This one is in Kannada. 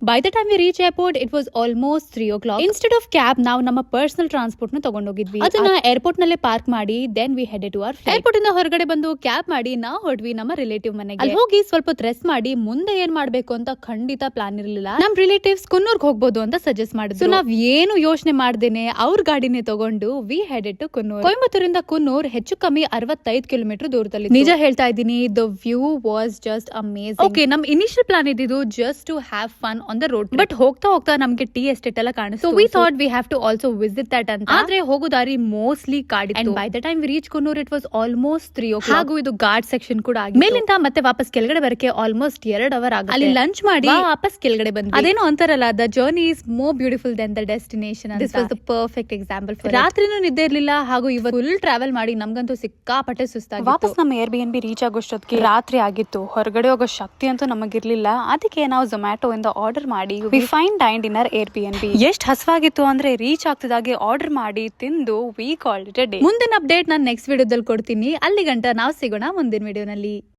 By the time we reach airport, it was almost 3 o'clock. Instead of cab, ನಾವು ನಮ್ಮ ಪರ್ಸನಲ್ ಟ್ರಾನ್ಸ್ಪೋರ್ಟ್ ನ ತಗೊಂಡೋಗಿದ್ವಿ. ಅದನ್ನ ಏರ್ಪೋರ್ಟ್ ನಲ್ಲೇ ಪಾರ್ಕ್ ಮಾಡಿ then we headed to our flight. Airport ಇಂದ ಹೊರಗಡೆ ಬಂದು ಕ್ಯಾಬ್ ಮಾಡಿ ನಾವು ಹೊರಡ್ವಿ ನಮ್ಮ ರಿಲೇಟಿವ್ ಮನೆಗೆ. ಅಲ್ಲಿ ಹೋಗಿ ಸ್ವಲ್ಪ ಹೊತ್ತು ರೆಸ್ಟ್ ಮಾಡಿ ಮುಂದೆ ಏನ್ ಮಾಡ್ಬೇಕು ಅಂತ ಖಂಡಿತ ಪ್ಲಾನ್ ಇರಲಿಲ್ಲ. ನಮ್ ರಿಲೇಟಿವ್ಸ್ ಕುನ್ನೂರ್ಗೆ ಹೋಗ್ಬೋದು ಅಂತ ಸಜೆಸ್ಟ್ ಮಾಡಿದ್ರು. ಸೊ ನಾವ್ ಏನು ಯೋಚನೆ ಮಾಡ್ದೇನೆ ಅವ್ರ ಗಾಡಿನೇ ತಗೊಂಡು we headed to Kunnur. ಕೊಯಂಬತ್ತೂರಿಂದ Kunnur ಹೆಚ್ಚು ಕಮ್ಮಿ 65 ಕಿಲೋಮೀಟರ್ ದೂರದಲ್ಲಿ. ನಿಜ ಹೇಳ್ತಾ ಇದ್ದೀನಿ, the view was just amazing. Okay, ನಮ್ ಇನಿಷಿಯಲ್ ಪ್ಲಾನ್ ಇದ್ದಿದ್ದು just to have fun on the road. But ಹೋಗ್ತಾ ಹೋಗ್ತಾ ನಮ್ಗೆ ಟೀ ಎಸ್ಟೇಟ್ ಎಲ್ಲ ಕಾಣಿಸ್ತು. So we thought we have to also visit that ಅಂತ. ಆದ್ರೆ ಹೋಗೋ ದಾರಿ ಮೋಸ್ಟ್ಲಿ ಕಾಡಿತ್ತು. And by the time we reached Coonoor it was almost 3 o'clock. ಹಾಗೂ ಇದು ಘಾಟ್ ಸೆಕ್ಷನ್ ಕೂಡ ಆಗಿತ್ತು. ಮೇಲಿಂದ ಮತ್ತೆ ವಾಪಸ್ ಕೆಳಗಡೆ ಬರಕ್ಕೆ ಆಲ್ಮೋಸ್ಟ್ 2 ಅವರ್ ಆಗುತ್ತೆ. ಅಲ್ಲಿ ಲಂಚ್ ಮಾಡಿ ವಾಪಸ್ ಕೆಳಗಡೆ ಬಂದ್ವಿ. ಅದೇನೋ ಅಂತಾರಲ್ಲ, the journey is more beautiful than the destination ಅಂತ. This was the perfect example for it. ರಾತ್ರಿನೂ ನಿದ್ದೆ ಇರ್ಲಿಲ್ಲ ಹಾಗೂ ಇವತ್ತು ಫುಲ್ ಟ್ರಾವೆಲ್ ಮಾಡಿ ನಮ್ಗಂತೂ ಸಿಕ್ಕಾಪಟ್ಟೆ ಸುಸ್ತಾಗಿತ್ತು. ವಾಪಸ್ ನಮ್ಮ Airbnb ರೀಚ್ ಆಗೋಷ್ಟೊತ್ತಿಗೆ ರಾತ್ರಿ ಆಗಿತ್ತು. ಹೊರಗಡೆ ಹೋಗೋ ಶಕ್ತಿ ಅಂತೂ ನಮಗಿರ್ಲಿಲ್ಲ. ಅದಕ್ಕೆ ನಾವು ಝೊಮ್ಯಾಟೊ ಇಂದ ಆರ್ಡರ್ ಮಾಡಿ we fine dined in our Airbnb. ಎಷ್ಟು ಹಸುವಾಗಿತ್ತು ಅಂದ್ರೆ ರೀಚ್ ಆಗ್ತಿದಾಗೆ ಆರ್ಡರ್ ಮಾಡಿ ತಿಂದು we called it a day. ಮುಂದಿನ ಅಪ್ಡೇಟ್ ನಾನು ನೆಕ್ಸ್ಟ್ ವಿಡಿಯೋದಲ್ಲಿ ಕೊಡ್ತೀನಿ. ಅಲ್ಲಿ ಗಂಟ ನಾವು ಸಿಗೋಣ ಮುಂದಿನ ವಿಡಿಯೋನಲ್ಲಿ.